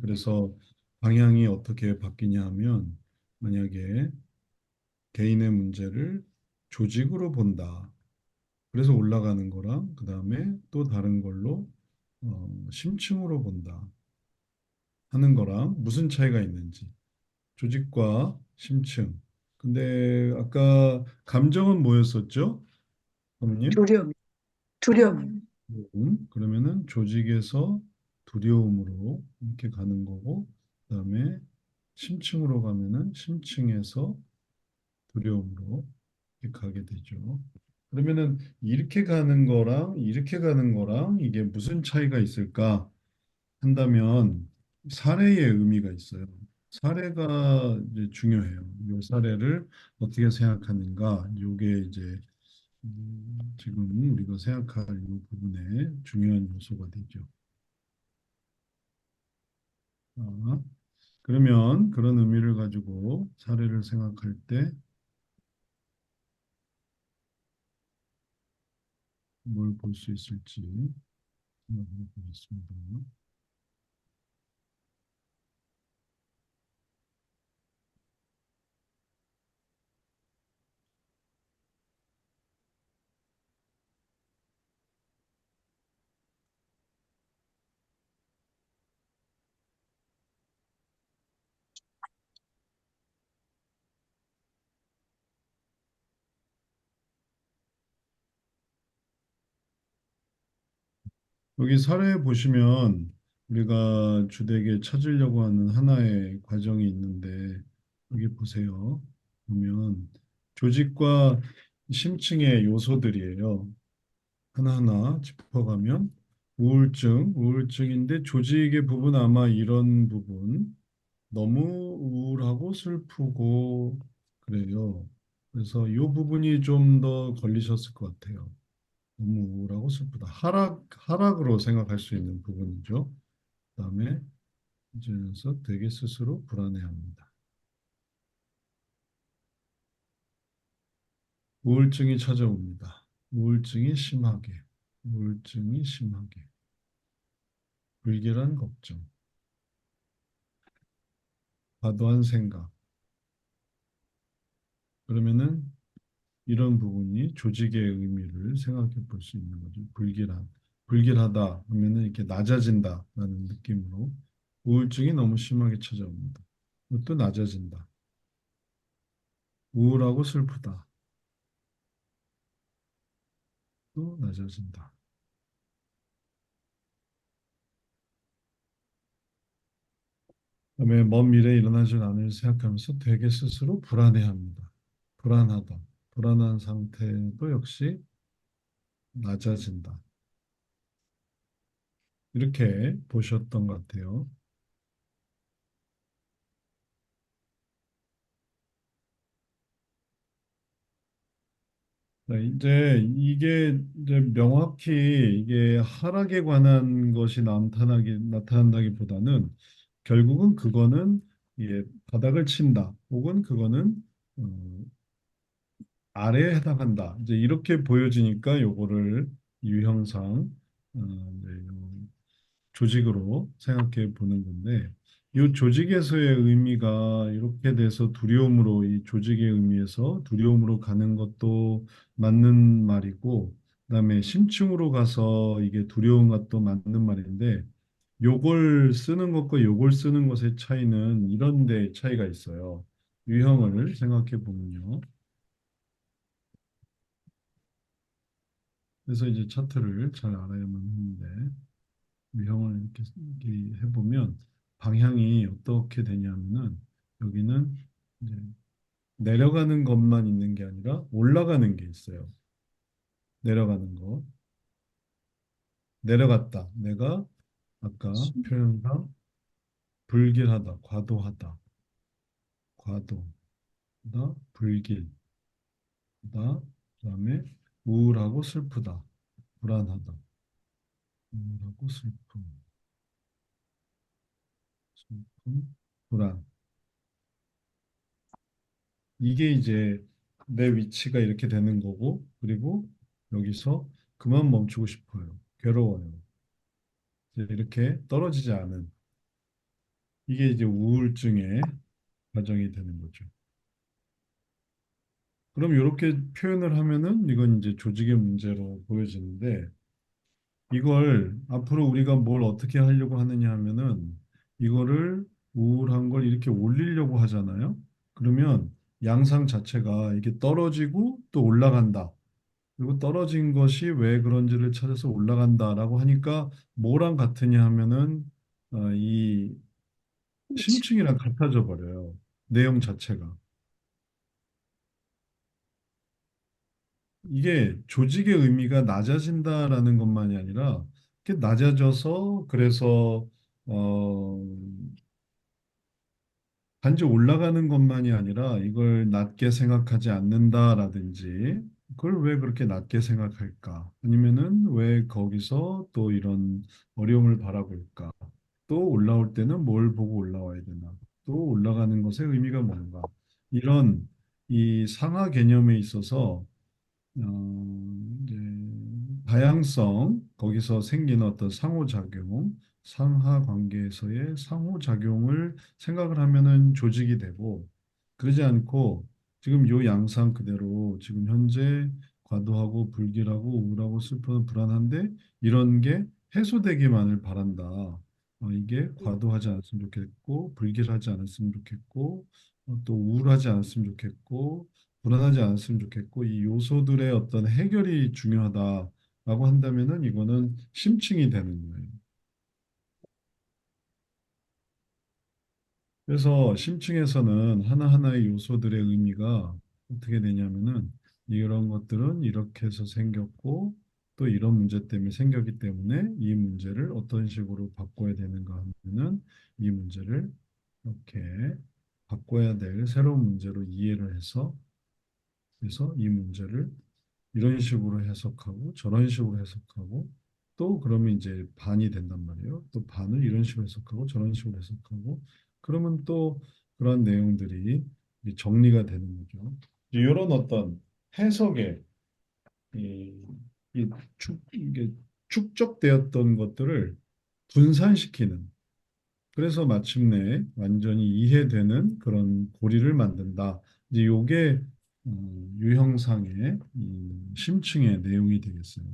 그래서 방향이 어떻게 바뀌냐 하면 만약에 개인의 문제를 조직으로 본다. 그래서 올라가는 거랑 그다음에 또 다른 걸로 심층으로 본다 하는 거랑 무슨 차이가 있는지. 조직과 심층. 근데 아까 감정은 뭐였었죠? 어머님? 두려움, 두려움. 그러면은 조직에서 두려움으로 이렇게 가는 거고, 그다음에 심층으로 가면은 심층에서 두려움으로 이렇게 가게 되죠. 그러면은 이렇게 가는 거랑 이렇게 가는 거랑 이게 무슨 차이가 있을까 한다면 사례의 의미가 있어요. 사례가 이제 중요해요. 이 사례를 어떻게 생각하는가, 이게 이제 지금 우리가 생각할 이 부분의 중요한 요소가 되죠. 아, 그러면 그런 의미를 가지고 사례를 생각할 때 뭘 볼 수 있을지 생각해 보겠습니다. 여기 사례 보시면 우리가 주되게 찾으려고 하는 하나의 과정이 있는데 여기 보세요. 보면 조직과 심층의 요소들이에요. 하나하나 짚어가면 우울증인데 조직의 부분 아마 이런 부분 너무 우울하고 슬프고 그래요. 그래서 이 부분이 좀 더 걸리셨을 것 같아요. 너무 우울하고 슬프다. 하락으로 생각할 수 있는 부분이죠. 그다음에 이제서 되게 스스로 불안해합니다. 우울증이 찾아옵니다. 우울증이 심하게, 불길한 걱정, 과도한 생각. 그러면은 이런 부분이 조직의 의미를 생각해 볼 수 있는 거죠. 불길하다 하면은 이렇게 낮아진다라는 느낌으로 우울증이 너무 심하게 찾아옵니다. 또 낮아진다. 우울하고 슬프다. 또 낮아진다. 그다음에 먼 미래에 일어나질 않을 생각하면서 되게 스스로 불안해합니다. 불안하다. 불안한 상태도 역시 낮아진다. 이렇게 보셨던 것 같아요. 네, 이제 이게 이제 명확히 이게 하락에 관한 것이 나타난다기보다는 결국은 그거는 이게 바닥을 친다. 혹은 그거는 어, 아래에 해당한다. 이제 이렇게 보여지니까 요거를 유형상 이제 요 조직으로 생각해 보는 건데 이 조직에서의 의미가 이렇게 돼서 두려움으로 이 조직의 의미에서 두려움으로 가는 것도 맞는 말이고 그다음에 심층으로 가서 이게 두려움과 또 맞는 말인데 요걸 쓰는 것과 요걸 쓰는 것의 차이는 이런 데 차이가 있어요. 유형을 생각해 보면요. 그래서 이제 차트를 잘 알아야만 하는데 유형을 이렇게 해보면 방향이 어떻게 되냐면은 여기는 이제 내려가는 것만 있는 게 아니라 올라가는 게 있어요. 내려가는 거. 내려갔다. 내가 아까 표현상 불길하다, 과도하다, 과도다, 불길, 그다음에 우울하고 슬프다, 불안하다, 우울하고 슬픔, 불안. 이게 이제 내 위치가 이렇게 되는 거고, 그리고 여기서 그만 멈추고 싶어요. 괴로워요. 이제 이렇게 떨어지지 않은. 이게 이제 우울증의 과정이 되는 거죠. 그럼 이렇게 표현을 하면은 이건 이제 조직의 문제로 보여지는데 이걸 앞으로 우리가 뭘 어떻게 하려고 하느냐 하면은 이거를 우울한 걸 이렇게 올리려고 하잖아요. 그러면 양상 자체가 이게 떨어지고 또 올라간다. 그리고 떨어진 것이 왜 그런지를 찾아서 올라간다라고 하니까 뭐랑 같으냐 하면은 이 그렇죠. 심층이랑 같아져 버려요. 내용 자체가. 이게 조직의 의미가 낮아진다라는 것만이 아니라 이렇게 낮아져서 그래서 어 단지 올라가는 것만이 아니라 이걸 낮게 생각하지 않는다라든지 그걸 왜 그렇게 낮게 생각할까? 아니면은 왜 거기서 또 이런 어려움을 바라볼까? 또 올라올 때는 뭘 보고 올라와야 되나? 또 올라가는 것의 의미가 뭔가? 이런 이 상하 개념에 있어서 이제 다양성, 거기서 생기는 어떤 상호작용, 상하 관계에서의 상호작용을 생각을 하면은 조직이 되고, 그러지 않고 지금 요 양상 그대로 지금 현재 과도하고 불길하고 우울하고 슬퍼서 불안한데 이런 게 해소되기만을 바란다. 이게 과도하지 않았으면 좋겠고, 불길하지 않았으면 좋겠고, 또 우울하지 않았으면 좋겠고, 불안하지 않았으면 좋겠고 이 요소들의 어떤 해결이 중요하다라고 한다면은 이거는 심층이 되는 거예요. 그래서 심층에서는 하나하나의 요소들의 의미가 어떻게 되냐면은 이런 것들은 이렇게 해서 생겼고 또 이런 문제 때문에 생겼기 때문에 이 문제를 어떤 식으로 바꿔야 되는가 하면은 이 문제를 이렇게 바꿔야 될 새로운 문제로 이해를 해서 그래서 이 문제를 이런 식으로 해석하고 저런 식으로 해석하고 또 그러면 이제 반이 된단 말이에요. 또 반을 이런 식으로 해석하고 저런 식으로 해석하고 그러면 또 그런 내용들이 이제 정리가 되는 거죠. 이런 어떤 해석의 이, 이게 축적되었던 것들을 분산시키는 그래서 마침내 완전히 이해되는 그런 고리를 만든다. 이제 요게 유형상의 심층의 내용이 되겠어요.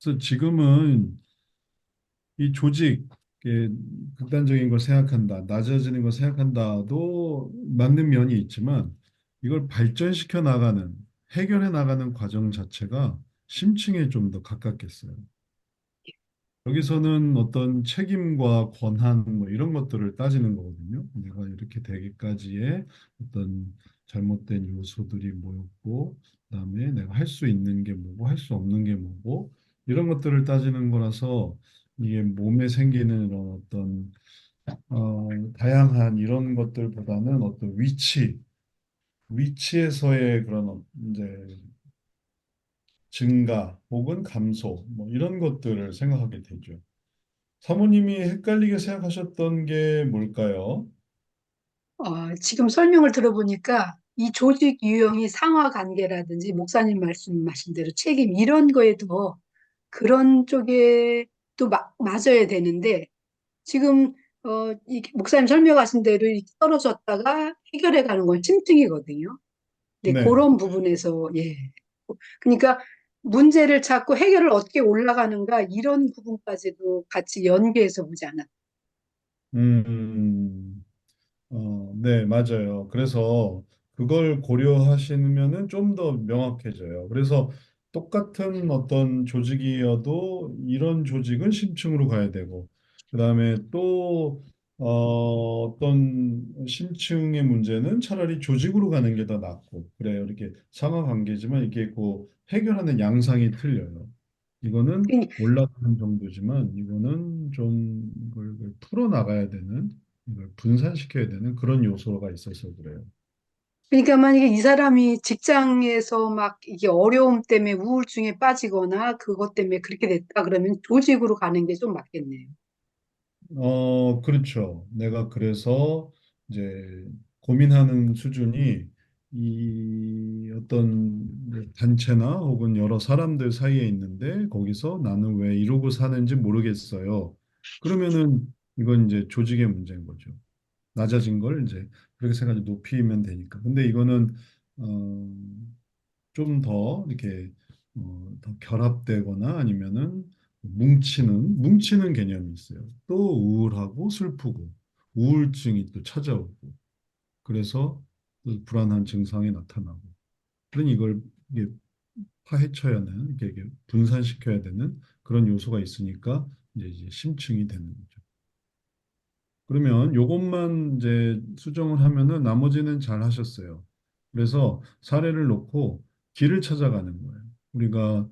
그래서 지금은 이 조직, 극단적인 걸 생각한다, 낮아지는 걸 생각한다도 맞는 면이 있지만 이걸 발전시켜 나가는, 해결해 나가는 과정 자체가 심층에 좀 더 가깝겠어요. 여기서는 어떤 책임과 권한 뭐 이런 것들을 따지는 거거든요. 내가 이렇게 되기까지의 어떤 잘못된 요소들이 뭐였고, 그다음에 내가 할 수 있는 게 뭐고, 할 수 없는 게 뭐고, 이런 것들을 따지는 거라서 이게 몸에 생기는 이런 어떤 다양한 이런 것들보다는 어떤 위치에서의 그런 이제 증가 혹은 감소 뭐 이런 것들을 생각하게 되죠. 사모님이 헷갈리게 생각하셨던 게 뭘까요? 지금 설명을 들어보니까 이 조직 유형이 상하 관계라든지 목사님 말씀하신 대로 책임 이런 거에도 그런 쪽에 또 맞아야 되는데 지금 이 목사님 설명하신 대로 이렇게 떨어졌다가 해결해 가는 건 심층이거든요. 네, 네. 그런 부분에서 예. 그러니까 문제를 찾고 해결을 어떻게 올라가는가 이런 부분까지도 같이 연계해서 보지 않았. 음, 네, 맞아요. 그래서 그걸 고려하시면은 좀 더 명확해져요. 그래서 똑같은 어떤 조직이어도 이런 조직은 심층으로 가야 되고, 그다음에 또 어떤 심층의 문제는 차라리 조직으로 가는 게 더 낫고, 그래요. 이렇게 상하관계지만 이게 그 해결하는 양상이 틀려요. 이거는 올라가는 정도지만 이거는 좀 이걸 풀어나가야 되는 이걸 분산시켜야 되는 그런 요소가 있어서 그래요. 그러니까 만약에 이 사람이 직장에서 막 이게 어려움 때문에 우울증에 빠지거나 그것 때문에 그렇게 됐다 그러면 조직으로 가는 게 좀 맞겠네요. 그렇죠. 내가 그래서 이제 고민하는 수준이 이 어떤 단체나 혹은 여러 사람들 사이에 있는데 거기서 나는 왜 이러고 사는지 모르겠어요. 그러면은 이건 이제 조직의 문제인 거죠. 낮아진 걸 이제 그렇게 생각하지 높이면 되니까. 근데 이거는 어, 좀 더 이렇게 더 결합되거나 아니면은 뭉치는 개념이 있어요. 또 우울하고 슬프고 우울증이 또 찾아오고 그래서 또 불안한 증상이 나타나고 그러니 이걸 이게 파헤쳐야 하는 이게 분산시켜야 되는 그런 요소가 있으니까 이제 심층이 되는 거죠. 그러면 요것만 이제 수정을 하면은 나머지는 잘 하셨어요. 그래서 사례를 놓고 길을 찾아가는 거예요. 우리가